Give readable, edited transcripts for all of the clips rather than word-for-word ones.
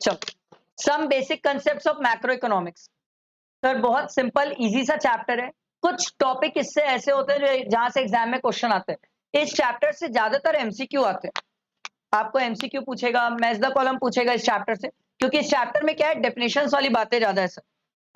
चलो, some basic concepts of macroeconomics. Sir बहुत simple easy सा चैप्टर है। कुछ टॉपिक इससे ऐसे होते हैं जो जहां से एग्जाम में क्वेश्चन आते हैं। इस चैप्टर से ज्यादातर एमसीक्यू आते हैं। आपको एमसीक्यू पूछेगा, मैच द कॉलम पूछेगा इस चैप्टर से, क्योंकि इस चैप्टर में क्या है, डेफिनेशंस वाली बातें ज्यादा है सर।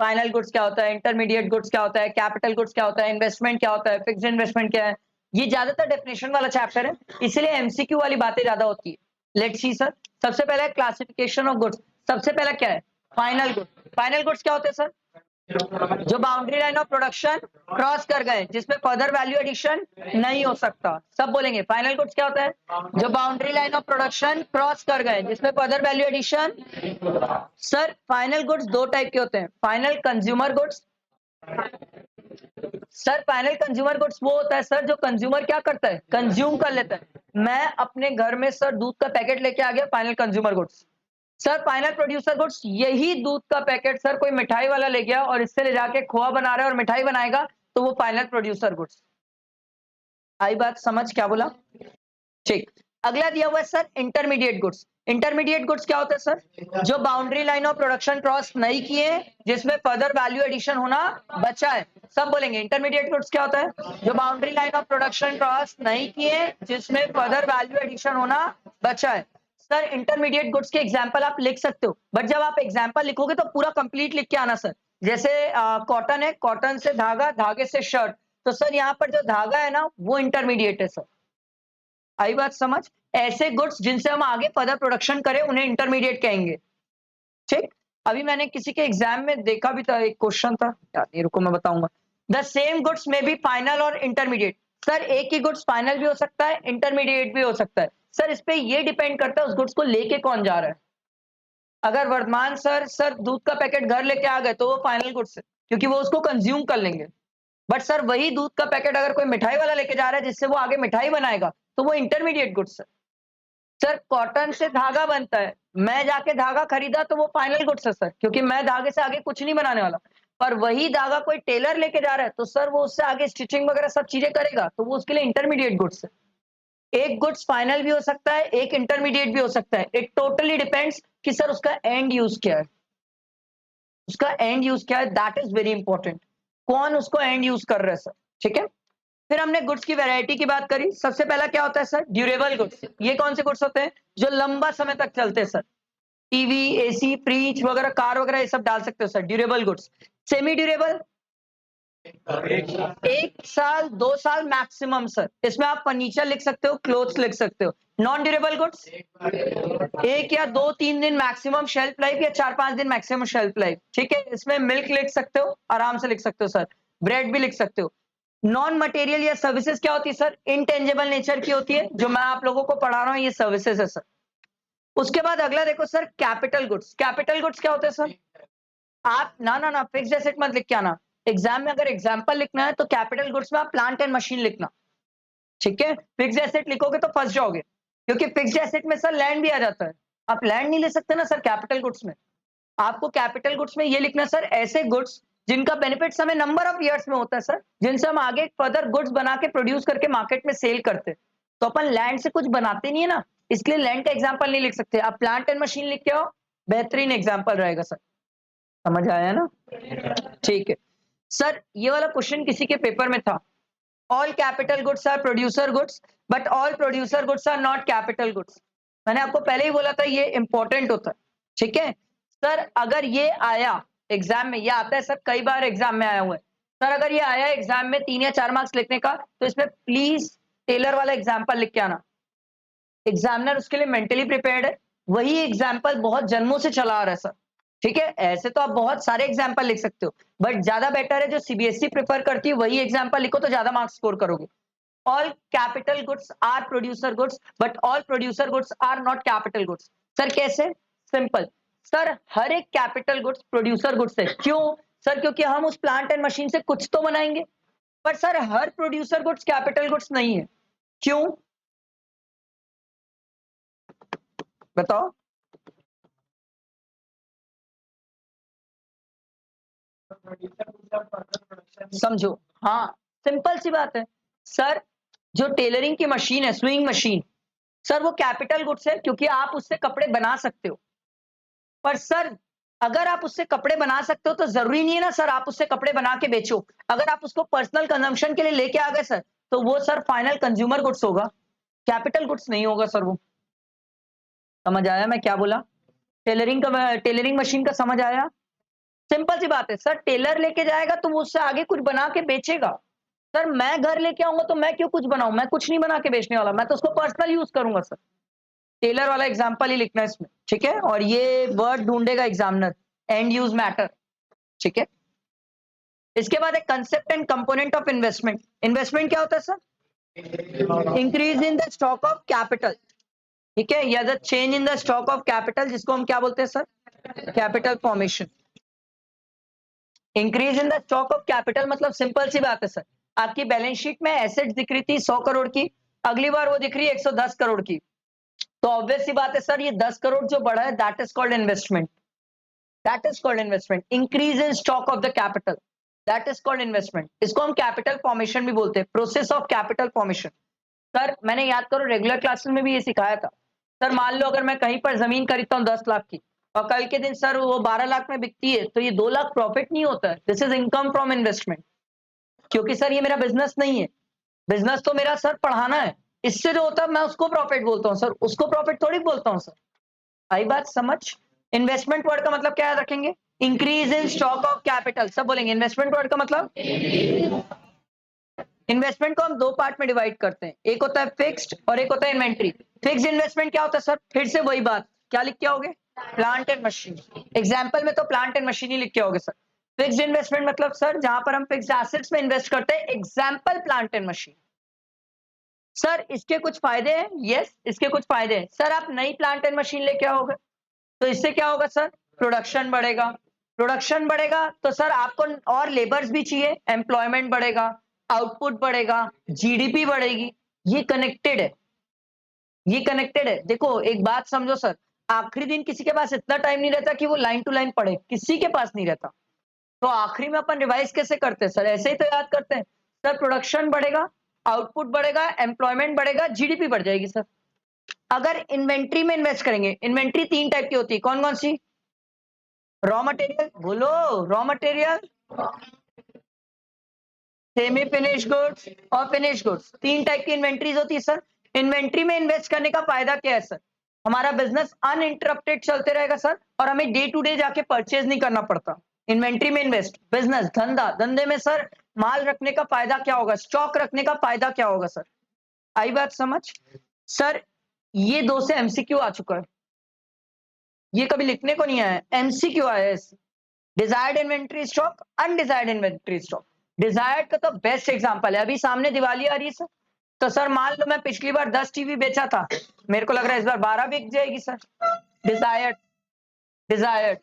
फाइनल गुड्स क्या होता है, इंटरमीडिएट गुड्स क्या होता है, कैपिटल गुड्स क्या होता है, इन्वेस्टमेंट क्या होता है, फिक्स्ड इन्वेस्टमेंट क्या है। ये ज्यादातर डेफिनेशन वाला चैप्टर है, इसलिए एमसीक्यू वाली बातें ज्यादा होती है। लेट्स सी सर, सबसे पहला क्लासिफिकेशन ऑफ गुड्स। सबसे पहला क्या है, फाइनल गुड्स। फाइनल गुड्स क्या होते हैं सर, जो boundary line of production cross कर गए, जिसमें फर्दर वैल्यू एडिशन नहीं हो सकता। सब बोलेंगे, फाइनल गुड्स क्या होता है, जो boundary line of production cross कर गए, जिसमें further value addition. Sir final goods दो टाइप के होते हैं, final consumer goods. Sir final consumer goods वो होता है सर जो कंज्यूमर क्या करता है, कंज्यूम कर लेता है। मैं अपने घर में सर दूध का पैकेट लेके आ गया, final consumer goods. Sir final producer goods, यही दूध का पैकेट सर कोई मिठाई वाला ले गया और इससे ले जाके खोआ बना रहा है और मिठाई बनाएगा, तो वो फाइनल प्रोड्यूसर गुड्स। आई बात समझ, क्या बोला? ठीक। अगला दिया हुआ है sir intermediate goods. Intermediate goods क्या होता है सर, जो boundary line of production cross नहीं किए, जिसमें फर्दर वैल्यू एडिशन होना बचा है। सब बोलेंगे, इंटरमीडिएट गुड्स क्या होता है, जो boundary line of production cross नहीं किए, जिसमें फर्दर वैल्यू एडिशन होना बचा है। सर इंटरमीडिएट गुड्स के एग्जांपल आप लिख सकते हो, बट जब आप एग्जांपल लिखोगे तो पूरा कंप्लीट लिख के आना सर। जैसे कॉटन है, कॉटन से धागा, धागे से शर्ट, तो सर यहाँ पर जो धागा है ना वो इंटरमीडिएट है सर। आई बात समझ? ऐसे गुड्स जिनसे हम आगे फर्दर प्रोडक्शन करें उन्हें इंटरमीडिएट कहेंगे। ठीक। अभी मैंने किसी के एग्जाम में देखा भी था, एक क्वेश्चन था यार, ये रुको मैं बताऊंगा। द सेम गुड्स में बी फाइनल और इंटरमीडिएट। सर एक ही गुड्स फाइनल भी हो सकता है, इंटरमीडिएट भी हो सकता है। सर इस पे ये डिपेंड करता है उस गुड्स को लेके कौन जा रहा है। अगर वर्धमान सर दूध का पैकेट घर लेके आ गए तो वो फाइनल गुड्स है, क्योंकि वो उसको कंज्यूम कर लेंगे। बट सर वही दूध का पैकेट अगर कोई मिठाई वाला लेके जा रहा है जिससे वो आगे मिठाई बनाएगा, तो वो इंटरमीडिएट गुड्स है। सर कॉटन से धागा बनता है, मैं जाके धागा खरीदा तो वो फाइनल गुड्स है सर, क्योंकि मैं धागे से आगे कुछ नहीं बनाने वाला। पर वही धागा कोई टेलर लेके जा रहा है तो सर वो उससे आगे स्टिचिंग वगैरह सब चीजें करेगा, तो वो उसके लिए इंटरमीडिएट गुड्स है। एक गुड्स फाइनल भी हो सकता है, एक इंटरमीडिएट भी हो सकता है। इट टोटली डिपेंड्स कि सर उसका एंड यूज क्या है। उसका एंड यूज क्या है, दैट इज वेरी इंपॉर्टेंट। कौन उसको एंड यूज कर रहा है सर, ठीक है। फिर हमने गुड्स की वैरायटी की बात करी। सबसे पहला क्या होता है सर, ड्यूरेबल गुड्स। ये कौन से गुड्स होते हैं, जो लंबा समय तक चलते हैं सर। टीवी, एसी, फ्रिज वगैरह, कार वगैरह, ये सब डाल सकते हो sir, durable goods. Semi durable, 1 साल 2 साल मैक्सिमम सर, इसमें आप फर्नीचर लिख सकते हो, क्लोथ्स लिख सकते हो। नॉन ड्यूरेबल गुड्स, 1 या 2 3 दिन मैक्सिमम शेल्फ लाइफ, या 4 5 दिन मैक्सिमम शेल्फ लाइफ, ठीक है। इसमें मिल्क लिख सकते हो, आराम से लिख सकते हो सर। ब्रेड भी लिख सकते हो। नॉन मटेरियल या सर्विसेज क्या होती है सर, इनटेंजिबल नेचर की होती है, जो मैं आप लोगों को पढ़ा रहा हूँ ये सर्विसेज है सर। उसके बाद अगला देखो sir, capital goods. Capital goods क्या होते हैं सर, आप ना फिक्स्ड एसेट मत लिख के आना। एग्जाम में अगर एग्जांपल लिखना है तो कैपिटल गुड्स में आप प्लांट एंड मशीन लिखना, ठीक है। फिक्स्ड एसेट लिखोगे तो फंस जाओगे, क्योंकि फिक्स्ड एसेट में सर लैंड भी आ जाता है। आप लैंड नहीं ले सकते ना सर कैपिटल गुड्स में। आपको कैपिटल गुड्स में ये लिखना सर, ऐसे गुड्स जिनका बेनिफिट हमें नंबर ऑफ इयर्स में होता है सर, जिनसे हम आगे फर्दर गुड्स बना के प्रोड्यूस करके मार्केट में सेल करते हैं। तो अपन लैंड से कुछ बनाते नहीं है ना, इसलिए लैंड का एग्जांपल नहीं लिख सकते। आप प्लांट एंड मशीन लिख के आओ, बेहतरीन एग्जांपल रहेगा सर। समझ आया ना? ठीक है सर। ये वाला क्वेश्चन किसी के पेपर में था, all capital goods are producer goods but all producer goods are not capital goods. मैंने आपको पहले ही बोला था ये इंपॉर्टेंट होता है, ठीक है। सर अगर ये आया एग्जाम में, ये आता है सर, कई बार एग्जाम में आया हुआ है सर। अगर ये आया एग्जाम में 3 या 4 मार्क्स लिखने का, तो इसमें प्लीज टेलर वाला एग्जाम्पल लिख के आना। एग्जामिनर उसके लिए मेंटली प्रिपेयर्ड है, वही एग्जाम्पल बहुत जन्मों से चला आ रहा है सर, ठीक है। ऐसे तो आप बहुत सारे एग्जाम्पल लिख सकते हो, बट ज्यादा बेटर है जो सीबीएसई प्रेफर करती है वही एग्जाम्पल लिखो, तो ज्यादा मार्क्स स्कोर करोगे। All capital goods are producer goods but all producer goods are not capital goods. Sir कैसे? सिंपल सर, हर एक कैपिटल गुड्स प्रोड्यूसर गुड्स है। क्यों सर? क्योंकि हम उस प्लांट एंड मशीन से कुछ तो बनाएंगे। पर सर हर प्रोड्यूसर गुड्स कैपिटल गुड्स नहीं है। क्यों बताओ? समझो, हाँ, सिंपल सी बात है सर। जो टेलरिंग की मशीन है, स्विंग मशीन, सर वो कैपिटल गुड्स है, क्योंकि आप उससे कपड़े बना सकते हो। पर सर अगर आप उससे कपड़े बना सकते हो तो जरूरी नहीं है ना सर आप उससे कपड़े बना के बेचो। अगर आप उसको पर्सनल कंजम्पशन के लिए लेके आ गए सर, तो वो सर फाइनल कंज्यूमर गुड्स होगा, कैपिटल गुड्स नहीं होगा सर वो। समझ आया मैं क्या बोला? टेलरिंग मशीन का समझ आया? सिंपल सी बात है सर, टेलर लेके जाएगा तो वो उससे आगे कुछ बना के बेचेगा। सर मैं घर लेके आऊंगा तो मैं क्यों कुछ बनाऊं, मैं कुछ नहीं बना के बेचने वाला, मैं तो उसको पर्सनल यूज करूंगा सर। टेलर वाला एग्जांपल ही लिखना है इसमें, ठीक है? और ये वर्ड ढूंढेगा एग्जामिनर, एंड यूज मैटर, ठीक है? इसके बाद एक concept and component of investment. Investment क्या होता है sir? Increase in the stock of capital, ठीक है, या the change in the stock of capital, जिसको हम क्या बोलते हैं sir? Capital formation. Increase in the stock of capital मतलब सिंपल सी बात है सर, आपकी बैलेंस शीट में एसेट्स दिख रही थी 100 करोड़ की, अगली बार वो दिख रही है 110 करोड़ की, तो ऑब्वियस सी बात है सर, ये 10 करोड़ जो बढ़ा है that is called investment, that is called investment. Increase in stock of the capital, that is called investment. इसको हम कैपिटल फॉर्मेशन भी बोलते हैं, process of capital formation. Sir मैंने याद करो रेगुलर क्लासेस में भी ये सिखाया था। सर मान लो अगर मैं कहीं पर जमीन खरीदता हूँ 10 लाख की, और कल के दिन सर वो 12 लाख में बिकती है, तो ये 2 लाख प्रॉफिट नहीं होता है, this is income from investment. क्योंकि सर ये मेरा बिजनेस नहीं है, बिजनेस तो मेरा सर पढ़ाना है, इससे जो होता है मैं उसको प्रॉफिट बोलता हूँ सर, उसको प्रॉफिट थोड़ी बोलता हूँ सर। आई बात समझ? इन्वेस्टमेंट वर्ड का मतलब क्या याद रखेंगे? Increase in stock of capital, सब बोलेंगे इन्वेस्टमेंट वर्ड का मतलब। इन्वेस्टमेंट को हम दो पार्ट में डिवाइड करते हैं, एक होता है फिक्स्ड और एक होता है इन्वेंट्री। फिक्स्ड इन्वेस्टमेंट क्या होता है सर? फिर से वही बात, क्या लिख के आओगे? Plant and machine. एग्जाम्पल में तो प्लांट एंड मशीन ही लिख के आओगे सर। फिक्स्ड इन्वेस्टमेंट मतलब सर जहां पर हम फिक्स्ड एसेट्स में इन्वेस्ट करते हैं, example plant and machine. Sir इसके कुछ फायदे हैं, यस इसके कुछ फायदे हैं। सर आप नई प्लांट एंड मशीन लेके आओगे तो इससे क्या होगा सर? प्रोडक्शन बढ़ेगा, प्रोडक्शन बढ़ेगा तो सर आपको और लेबर्स भी चाहिए, एम्प्लॉयमेंट बढ़ेगा, आउटपुट बढ़ेगा, जीडीपी बढ़ेगी। ये कनेक्टेड है, ये कनेक्टेड है। देखो एक बात समझो सर, आखिरी दिन किसी के पास इतना टाइम नहीं रहता कि वो लाइन टू लाइन पढ़े, किसी के पास नहीं रहता। तो आखिरी में अपन रिवाइज कैसे करते हैं सर? ऐसे ही तो याद करते हैं सर, प्रोडक्शन बढ़ेगा, आउटपुट बढ़ेगा, एम्प्लॉयमेंट बढ़ेगा, जीडीपी बढ़ जाएगी सर। अगर इन्वेंट्री में इन्वेस्ट करेंगे, इन्वेंट्री 3 टाइप की होती है, कौन कौन सी? रॉ मटेरियल, बोलो raw material, semi finish goods और फिनिश गुड्स, 3 टाइप की इन्वेंट्रीज होती है सर। इन्वेंट्री में इन्वेस्ट करने का फायदा क्या है सर? हमारा बिजनेस अनइंटरप्टेड चलते रहेगा सर, और हमें डे टू डे जाके परचेज नहीं करना पड़ता। इन्वेंट्री में इन्वेस्ट, बिजनेस धंधा, धंधे में सर माल रखने का फायदा क्या होगा? स्टॉक रखने का फायदा क्या होगा सर? आई बात समझ? सर ये 2 से एमसीक्यू आ चुका है, ये कभी लिखने को नहीं आया, एमसीक्यू आया है। Desired inventory stock, undesired inventory stock. Desired का तो बेस्ट एग्जांपल है, अभी सामने दिवाली आ रही है सर, तो सर मान लो मैं पिछली बार 10 टीवी बेचा था, मेरे को लग रहा है इस बार 12 बिक जाएगी सर। डिजायर्ड, डिजायर्ड,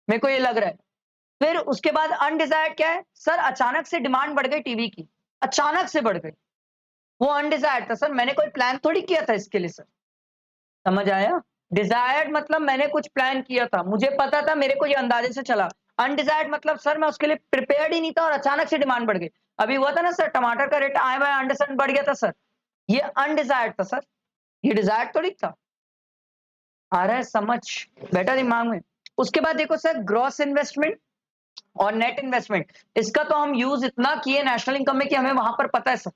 मेरे को ये लग रहा है। फिर उसके बाद अनडिजायर्ड क्या है सर? अचानक से डिमांड बढ़ गई टीवी की, अचानक से बढ़ गई, वो अनडिजायर्ड था सर, मैंने कोई प्लान थोड़ी किया था इसके लिए सर। समझ आया? डिजायर्ड मतलब मैंने कुछ प्लान किया था, मुझे पता था, मेरे को ये अंदाजे से चला। अनडिजायर्ड मतलब सर मैं उसके लिए प्रिपेयर्ड ही नहीं था और अचानक से डिमांड बढ़ गई। अभी हुआ था ना सर, टमाटर का रेट आए बाय अंडरस्टैंड बढ़ गया था सर, ये अनडिजायर्ड था सर, ये डिजायर्ड थोड़ी था। आ रहा है समझ बेटा दिमाग में? उसके बाद देखो सर, ग्रॉस इन्वेस्टमेंट और नेट इन्वेस्टमेंट, इसका तो हम यूज इतना किए नेशनल इनकम में कि हमें वहां पर पता है सर।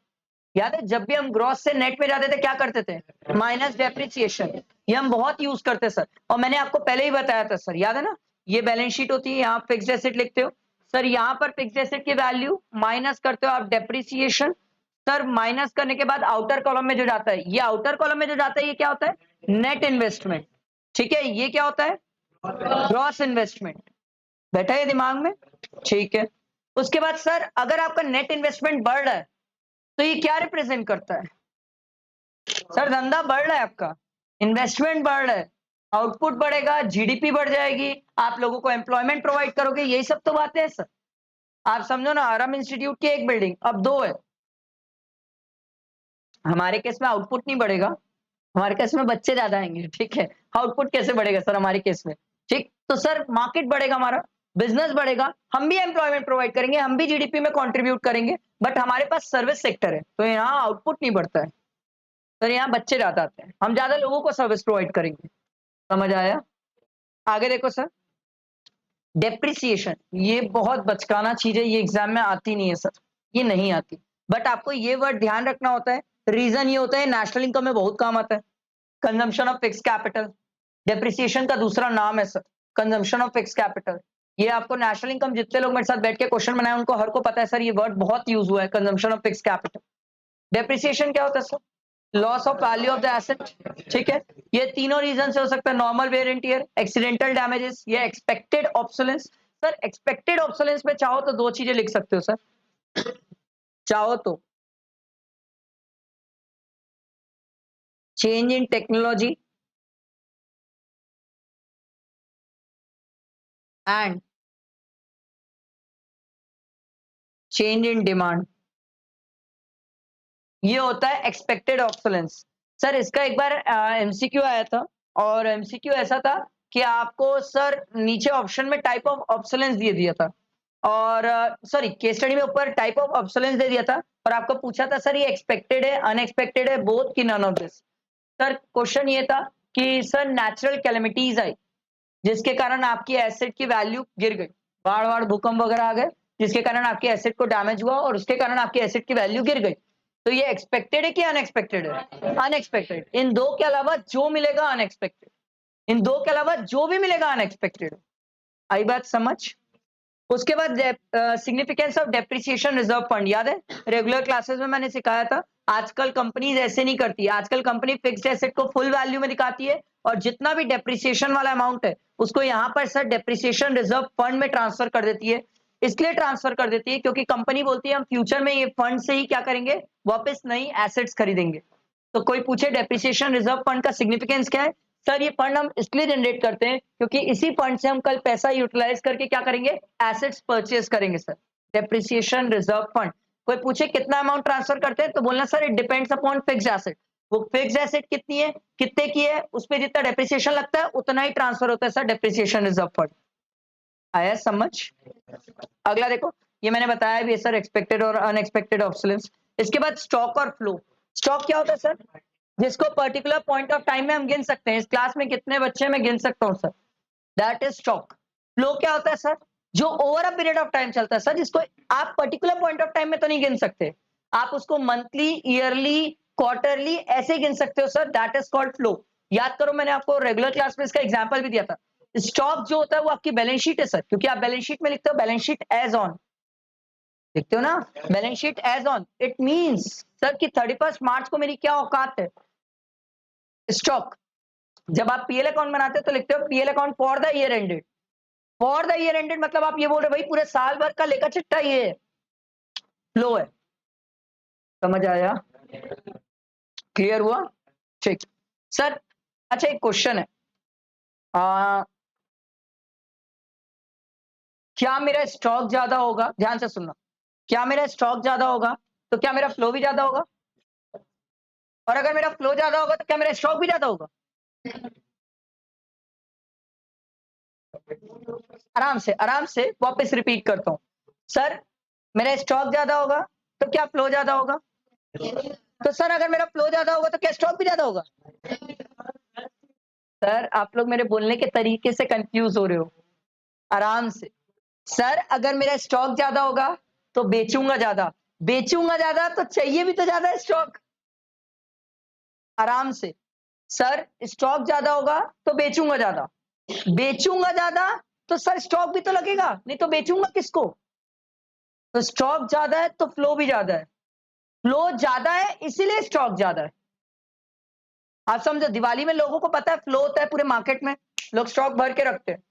याद है जब भी हम ग्रॉस से नेट में जाते थे क्या करते थे? माइनस डेप्रिसिएशन, ये हम बहुत यूज करते सर, और मैंने आपको पहले ही बताया था सर, याद है ना? ये बैलेंस शीट होती है, यहाँ फिक्स्ड एसेट लिखते हो सर, यहाँ पर फिक्स्ड एसेट की वैल्यू माइनस करते हो आप डेप्रिसिएशन। सर माइनस करने के बाद आउटर कॉलम में जो जाता है, ये आउटर कॉलम में जो जाता है ये क्या होता है? नेट इन्वेस्टमेंट, ठीक है? ये क्या होता है? Gross investment. बैठा है दिमाग में? ठीक है। उसके बाद सर अगर आपका नेट इन्वेस्टमेंट बढ़ रहा है तो ये क्या रिप्रेजेंट करता है? सर धंधा बढ़ रहा है आपका, इन्वेस्टमेंट बढ़ रहा है, आउटपुट बढ़ेगा, जीडीपी बढ़ जाएगी, आप लोगों को एम्प्लॉयमेंट प्रोवाइड करोगे, यही सब तो बातें हैं सर। आप समझो ना, आराम इंस्टीट्यूट की एक बिल्डिंग अब 2 है, हमारे केस में आउटपुट नहीं बढ़ेगा, हमारे केस में बच्चे ज्यादा आएंगे, ठीक है? आउटपुट कैसे बढ़ेगा सर हमारे केस में? ठीक, तो सर मार्केट बढ़ेगा, हमारा बिजनेस बढ़ेगा, हम भी एम्प्लॉयमेंट प्रोवाइड करेंगे, हम भी जीडीपी में कंट्रीब्यूट करेंगे, बट हमारे पास सर्विस सेक्टर है तो यहाँ आउटपुट नहीं बढ़ता है सर, यहाँ बच्चे ज्यादा आते हैं, हम ज्यादा लोगों को सर्विस प्रोवाइड करेंगे। समझ आया? आगे देखो सर, डेप्रिसिएशन, ये बहुत बचकाना चीज है, ये एग्जाम में आती नहीं है सर, ये नहीं आती। बट आपको ये वर्ड ध्यान रखना होता है, रीजन ये होता है नेशनल इनकम में बहुत काम आता है। Consumption of fix capital, depreciation का दूसरा नाम है sir, consumption of fix capital. ये आपको नेशनल इनकम, जितने लोग मेरे साथ बैठ के क्वेश्चन बनाए उनको हर को पता है सर, ये वर्ड बहुत यूज हुआ है, consumption of fix capital. Depreciation क्या होता है sir? Loss of value of the asset. ठीक है, ये तीनों रीजन से हो सकता है, normal wear and tear, accidental damages, ये expected obsolescence. Sir expected obsolescence में चाहो तो दो चीजें लिख सकते हो सर, चाहो तो change in technology and change in demand, ये होता है एक्सपेक्टेड ऑब्सोलेंस। सर इसका एक बार एमसीक्यू आया था, और एमसीक्यू ऐसा था कि आपको सर नीचे ऑप्शन में टाइप ऑफ ऑब्सोलेंस दे दिया था, और सॉरी केस स्टडी में ऊपर टाइप ऑफ ऑब्सोलेंस दे दिया था, और आपको पूछा था सर ये एक्सपेक्टेड है, अनएक्सपेक्टेड है, बोथ की none of this. Sir question ये था कि सर नेचुरल कैलेमिटीज आई जिसके कारण आपकी एसेट की वैल्यू गिर गई, बाढ़ बाढ़ भूकंप वगैरह आ गए जिसके कारण आपके एसेट को डैमेज हुआ और उसके कारण आपकी एसेट की वैल्यू गिर गई। तो ये एक्सपेक्टेड है कि अनएक्सपेक्टेड है? अनएक्सपेक्टेड। इन दो के अलावा जो मिलेगा अनएक्सपेक्टेड, इन दो के अलावा जो भी मिलेगा अनएक्सपेक्टेड। आई बात समझ? उसके बाद significance of depreciation reserve fund याद है, रेगुलर क्लासेस में मैंने सिखाया था। आजकल कंपनीज ऐसे नहीं करती, आजकल कंपनी फिक्स्ड एसेट को फुल वैल्यू में दिखाती है, और जितना भी डेप्रिसिएशन वाला अमाउंट है उसको यहाँ पर सर डेप्रिसिएशन रिजर्व फंड में ट्रांसफर कर देती है। इसलिए ट्रांसफर कर देती है क्योंकि कंपनी बोलती है हम फ्यूचर में ये फंड से ही क्या करेंगे, वापस नई एसेट्स खरीदेंगे। तो कोई पूछे डेप्रिसिएशन रिजर्व फंड का सिग्निफिकेंस क्या है, सर ये फंड हम इसलिए जनरेट करते हैं क्योंकि इसी फंड से हम कल पैसा यूटिलाइज करके क्या करेंगे, एसेट्स परचेज करेंगे सर। Depreciation reserve fund. कोई पूछे कितना अमाउंट ट्रांसफर करते हैं, तो बोलना sir it depends upon fixed asset. वो फिक्स्ड एसेट कितनी है, कितने की है, उस पर जितना डेप्रिसिएशन लगता है उतना ही ट्रांसफर होता है सर डेप्रिसिएशन रिजर्व फंड। आया समझ? अगला देखो, ये मैंने बताया भी है सर, एक्सपेक्टेड और अनएक्सपेक्टेड ऑब्सोलेंस। इसके बाद स्टॉक और फ्लो। स्टॉक क्या होता है सर? जिसको पर्टिकुलर पॉइंट ऑफ टाइम में हम गिन सकते हैं, इस क्लास में कितने बच्चे मैं गिन सकता हूँ sir, that is stock. Flow क्या होता है सर? जो over a period of time चलता है सर, जिसको आप पर्टिकुलर पॉइंट ऑफ टाइम में तो नहीं गिन सकते, आप उसको मंथली, ईयरली, क्वार्टरली ऐसे गिन सकते हो sir, that is called flow. याद करो मैंने आपको रेगुलर क्लास में इसका एग्जांपल भी दिया था। स्टॉक जो होता है वो आपकी बैलेंस शीट है सर, क्योंकि आप बैलेंस शीट में लिखते हो बैलेंस शीट एज ऑन, लिखते हो ना balance sheet as on. It means sir कि 31 मार्च को मेरी क्या औकात है, स्टॉक। जब आप पीएल अकाउंट बनाते हो तो लिखते हो PL account for the year ended. For the year ended मतलब आप ये बोल रहे हो भाई पूरे साल भर का लेखा चिट्ठा ये फ्लो है। समझ आया? क्लियर हुआ? ठीक सर। अच्छा एक क्वेश्चन है, क्या मेरा स्टॉक ज्यादा होगा, ध्यान से सुनना, क्या मेरा स्टॉक ज्यादा होगा तो क्या मेरा फ्लो भी ज्यादा होगा? और अगर मेरा फ्लो ज्यादा होगा तो क्या मेरा स्टॉक भी ज्यादा होगा? आराम से वापस रिपीट करता हूं सर, मेरा स्टॉक ज्यादा होगा तो क्या फ्लो ज्यादा होगा? तो सर अगर मेरा फ्लो ज्यादा होगा तो क्या स्टॉक भी ज्यादा होगा? सर आप लोग मेरे बोलने के तरीके से कंफ्यूज हो रहे हो, आराम से। सर अगर मेरा स्टॉक ज्यादा होगा तो बेचूंगा ज्यादा, बेचूंगा ज्यादा तो चाहिए भी तो ज्यादा स्टॉक। आराम से। सर स्टॉक ज्यादा होगा तो बेचूंगा ज्यादा, बेचूंगा ज्यादा तो सर स्टॉक भी तो लगेगा, नहीं तो बेचूंगा किसको? तो स्टॉक ज्यादा है तो फ्लो भी ज्यादा है, फ्लो ज्यादा है इसीलिए स्टॉक ज्यादा है। आप समझो, दिवाली में लोगों को पता है फ्लो होता है पूरे मार्केट में, लोग स्टॉक भर के रखते हैं।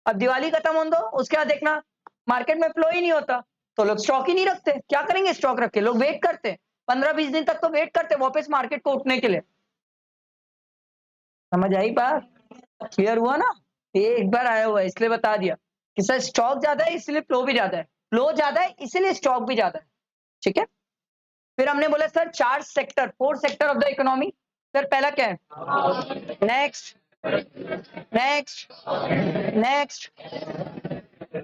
अब दिवाली खत्म हो दो, उसके बाद देखना मार्केट में फ्लो ही नहीं होता, तो लोग स्टॉक ही नहीं रखते। क्या करेंगे स्टॉक रख के? लोग वेट करते हैं 15-20 दिन तक, तो वेट करते हैं वापस मार्केट को उठने के लिए। समझ आई बात? क्लियर हुआ ना? ये एक बार आया हुआ है इसलिए बता दिया कि सर स्टॉक ज्यादा है इसलिए फ्लो भी ज्यादा है, फ्लो ज्यादा है इसीलिए स्टॉक भी ज्यादा है। ठीक है, फिर हमने बोला sir 4 sector, 4 sector of the economy. Sir पहला क्या है? Next, next, next.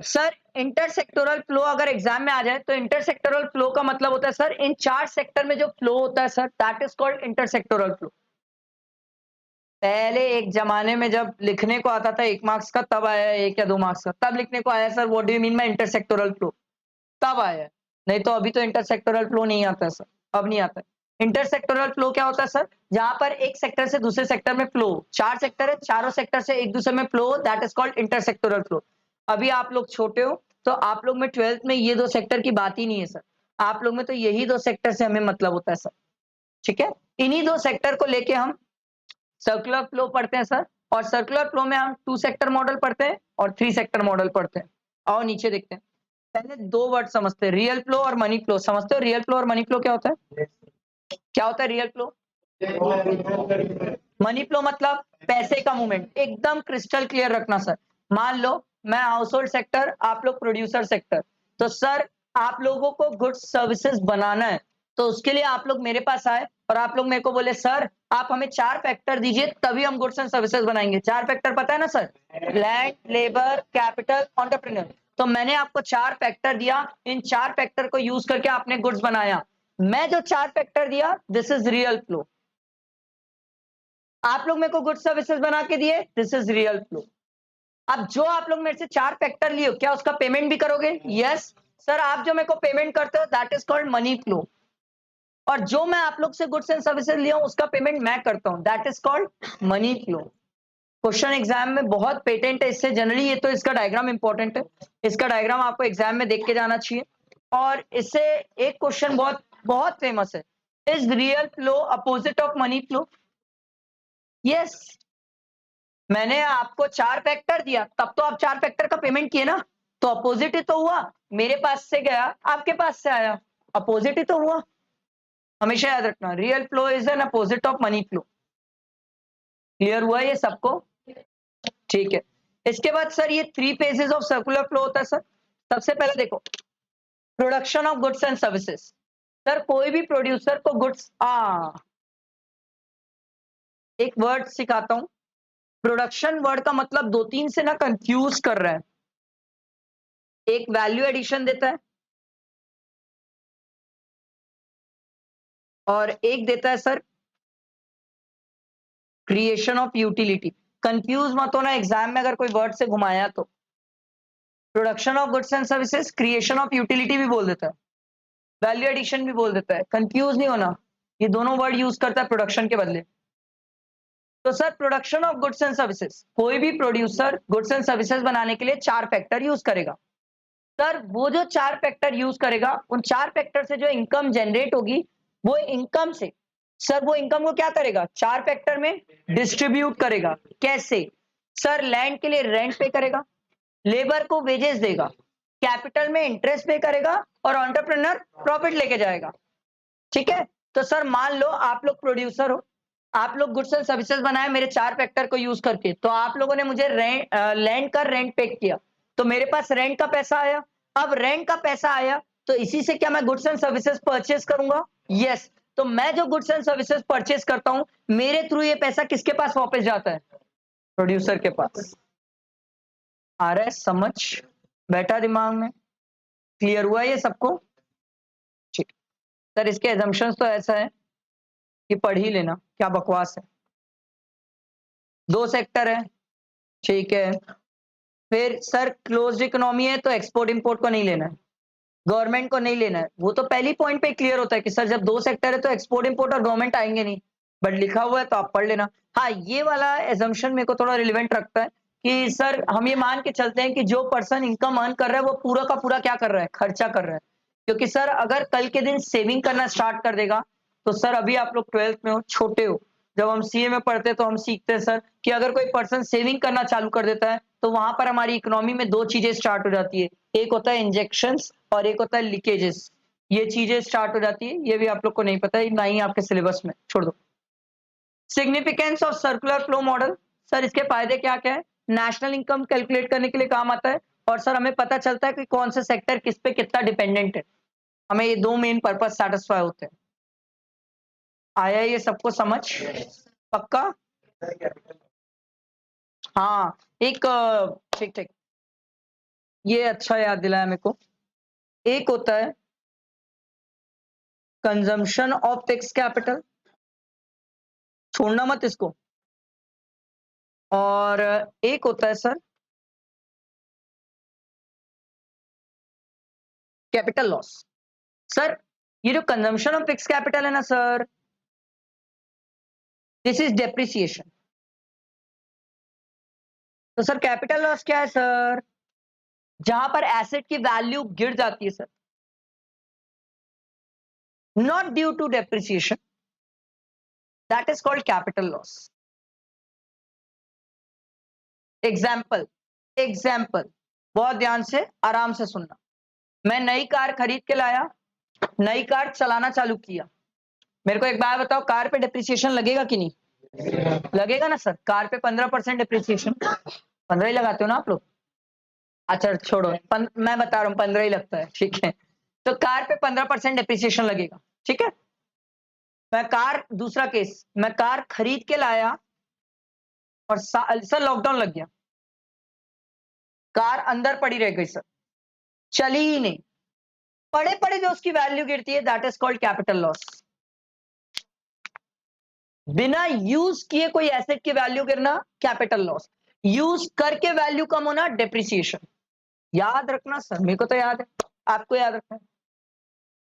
Sir intersectoral flow अगर एग्जाम में आ जाए तो इंटरसेक्टोरल फ्लो का मतलब होता है सर इन 4 सेक्टर में जो फ्लो होता है sir, that is called intersectoral flow. पहले एक जमाने में जब लिखने को आता था 1 मार्क्स का, तब आया है 1 या 2 मार्क्स का, तब लिखने को आया sir what do you mean by intersectoral flow, तब आया है। नहीं तो अभी तो इंटरसेक्टोरल फ्लो नहीं आता है सर, अब नहीं आता है। इंटरसेक्टोरल फ्लो क्या होता है सर? जहाँ पर एक सेक्टर से दूसरे सेक्टर में फ्लो, 4 सेक्टर है, चारों सेक्टर से एक दूसरे में flow, that is called intersectoral flow. अभी आप लोग छोटे हो, तो आप लोग में 12th में ये 2 सेक्टर की बात ही नहीं है सर। आप लोग में तो यही 2 सेक्टर से हमें मतलब होता है सर, ठीक है? इन्हीं 2 सेक्टर को लेके हम सर्कुलर फ्लो पढ़ते हैं सर, और सर्कुलर फ्लो में हम 2 सेक्टर मॉडल पढ़ते हैं और 3 सेक्टर मॉडल पढ़ते हैं। आओ नीचे देखते हैं। पहले 2 वर्ड समझते हैं, रियल फ्लो और मनी फ्लो। समझते हो रियल फ्लो और मनी फ्लो क्या होता है? क्या होता है रियल फ्लो? मनी फ्लो मतलब पैसे का मूवमेंट। एकदम क्रिस्टल क्लियर रखना सर। मान लो मैं हाउस होल्ड सेक्टर, आप लोग प्रोड्यूसर सेक्टर, तो सर आप लोगों को गुड्स सर्विसेज बनाना है, तो उसके लिए आप लोग मेरे पास आए और आप लोग मेरे को बोले सर आप हमें 4 फैक्टर दीजिए तभी हम गुड्स एंड सर्विसेज बनाएंगे। 4 फैक्टर पता है ना sir? Land, labour, capital, entrepreneur. तो मैंने आपको 4 फैक्टर दिया, इन 4 फैक्टर को यूज करके आपने गुड्स बनाया। मैं जो 4 फैक्टर दिया, दिस इज रियल फ्लो। आप लोग मेरे को गुड सर्विसेज बना के दिए, दिस इज रियल फ्लो। अब जो आप लोग मेरे से 4 फैक्टर लिए, क्या उसका पेमेंट भी करोगे? Yes sir. आप जो मेरे को पेमेंट करते हो that is called money flow, और जो मैं आप लोग से गुड्स एंड सर्विसेज लिया हूं उसका पेमेंट मैं करता हूं, that is called money flow. Question exam में बहुत पेटेंट है इससे, जनरली ये तो इसका डायग्राम इंपॉर्टेंट है, इसका डायग्राम आपको एग्जाम में देख के जाना चाहिए। और इससे एक क्वेश्चन बहुत बहुत फेमस है, is real flow opposite of money flow? Yes. मैंने आपको 4 फैक्टर दिया, तब तो आप 4 फैक्टर का पेमेंट किए ना, तो अपोजिट ही तो हुआ। मेरे पास से गया, आपके पास से आया, अपोजिट ही तो हुआ। हमेशा याद रखना, real flow is an opposite of money flow. Clear हुआ ये सबको? ठीक है। इसके बाद सर ये 3 फेजेस ऑफ सर्कुलर फ्लो होता है सर। सबसे पहले देखो, production of goods and services. Sir कोई भी प्रोड्यूसर को गुड्स, एक वर्ड सिखाता हूं। प्रोडक्शन वर्ड का मतलब 2-3 से ना कंफ्यूज कर रहा है। एक वैल्यू एडिशन देता है और एक देता है sir creation of utility. Confuse मत होना एग्जाम में अगर कोई वर्ड से घुमाया तो। Production of goods and services, creation of utility भी बोल देता है, वैल्यू एडिशन भी बोल देता है, कंफ्यूज नहीं होना। ये दोनों वर्ड यूज करता है प्रोडक्शन के बदले। तो sir production of goods and services, कोई भी प्रोड्यूसर गुड्स एंड सर्विसेज बनाने के लिए 4 फैक्टर यूज करेगा। सर वो जो 4 फैक्टर यूज करेगा, उन 4 फैक्टर से जो इनकम जनरेट होगी, वो इनकम से सर वो इनकम को क्या करेगा? 4 फैक्टर में डिस्ट्रीब्यूट करेगा। कैसे? सर लैंड के लिए रेंट पे करेगा, लेबर को वेजेस देगा, कैपिटल में इंटरेस्ट पे करेगा, और एंटरप्रेन्योर प्रॉफिट लेके जाएगा। ठीक है? तो सर मान लो आप लोग प्रोड्यूसर हो, आप लोग गुड्स एंड सर्विसेज बनाए मेरे 4 फैक्टर को यूज करके, तो आप लोगों ने मुझे लैंड का रेंट पे किया, तो मेरे पास रेंट का पैसा आया। अब रेंट का पैसा आया, तो इसी से क्या मैं गुड्स एंड सर्विसेज परचेज करूंगा? यस। तो मैं जो गुड्स एंड सर्विसेज परचेज करता हूं, मेरे थ्रू ये पैसा किसके पास वापस जाता है? प्रोड्यूसर के पास। आ रहा है समझ? बैठा दिमाग में? क्लियर हुआ ये सबको? ठीक। सर इसके एजम्पशंस तो ऐसा है कि पढ़ ही लेना, क्या बकवास है। 2 सेक्टर है, ठीक है। फिर सर क्लोज्ड इकोनॉमी है तो एक्सपोर्ट इंपोर्ट को नहीं लेना है, गवर्नमेंट को नहीं लेना है। वो तो पहली पॉइंट पे क्लियर होता है कि सर जब 2 सेक्टर है तो एक्सपोर्ट इंपोर्ट और गवर्नमेंट आएंगे नहीं, बट लिखा हुआ है तो आप पढ़ लेना। हाँ, ये वाला एजम्पशन मेरे को थोड़ा रिलेवेंट रखता है कि सर हम ये मान के चलते हैं कि जो पर्सन इनकम अर्न कर रहा है वो पूरा का पूरा क्या कर रहा है? खर्चा कर रहा है। क्योंकि सर अगर कल के दिन सेविंग करना स्टार्ट कर देगा, तो सर अभी आप लोग 12th में हो, छोटे हो, जब हम सीए में पढ़ते हैं तो हम सीखते हैं सर कि अगर कोई पर्सन सेविंग करना चालू कर देता है, तो वहां पर हमारी इकोनॉमी में 2 चीजें स्टार्ट हो जाती है। एक होता है इंजेक्शंस और एक होता है लीकेजेस। ये चीजें स्टार्ट हो जाती है, ये भी आप लोग को नहीं पता है, ना ही आपके सिलेबस में, छोड़ दो। Significance of circular flow model. Sir इसके फायदे क्या क्या है? नेशनल इनकम कैलकुलेट करने के लिए काम आता है, और सर हमें पता चलता है कि कौन से सेक्टर किस पे कितना डिपेंडेंट है। हमें ये 2 मेन पर्पस सेटिस्फाई होते हैं। आया ये सबको समझ? पक्का? हाँ। एक ठीक ठीक, ये अच्छा याद दिलाया मेरे को। एक होता है कंजम्पशन ऑफ फिक्स कैपिटल, छोड़ना मत इसको। और एक होता है सर कैपिटल लॉस। सर ये जो कंजम्पशन ऑफ फिक्स कैपिटल है ना सर, दिस इज डेप्रिसिएशन। तो सर कैपिटल लॉस क्या है सर? जहां पर एसेट की वैल्यू गिर जाती है sir, not due to depreciation, that is called capital loss. Example, example, बहुत ध्यान से आराम से सुनना। मैं नई कार खरीद के लाया, नई कार चलाना चालू किया। मेरे को एक बात बताओ, कार पे डिप्रिसिएशन लगेगा कि नहीं? लगेगा ना सर। कार पे 15% डिप्रिसिएशन, 15 ही लगाते हो ना आप लोग? अच्छा छोड़ो, मैं बता रहा हूँ 15 ही लगता है, ठीक है। तो कार पे 15% डिप्रिसिएशन लगेगा, ठीक है। मैं कार, दूसरा केस, मैं कार खरीद के लाया और सर लॉकडाउन लग गया, कार अंदर पड़ी रह गई सर, चली ही नहीं। पड़े पड़े जो उसकी वैल्यू गिरती है, that is called capital loss. बिना यूज किए कोई एसेट की वैल्यू गिरना कैपिटल लॉस, यूज करके वैल्यू कम होना डेप्रिसिएशन। याद रखना सर, मेरे को तो याद है, आपको याद रखना है।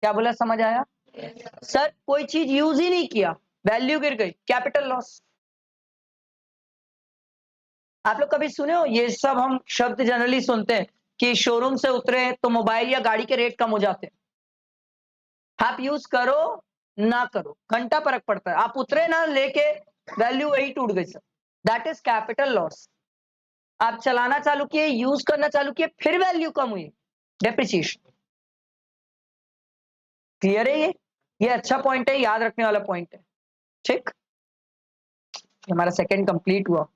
क्या बोला, समझ आया? सर कोई चीज यूज ही नहीं किया, वैल्यू गिर गई, कैपिटल लॉस। आप लोग कभी सुने हो ये सब? हम शब्द जनरली सुनते हैं कि शोरूम से उतरे तो मोबाइल या गाड़ी के रेट कम हो जाते हैं। आप यूज करो ना करो, घंटा फर्क पड़ता है। आप उतरे ना लेके, वैल्यू वही टूट गई sir, that is capital loss. आप चलाना चालू किए, यूज करना चालू किए, फिर वैल्यू कम हुई, डेप्रिसिएशन। क्लियर है? ये अच्छा पॉइंट है, याद रखने वाला पॉइंट है, ठीक। हमारा सेकंड कंप्लीट हुआ।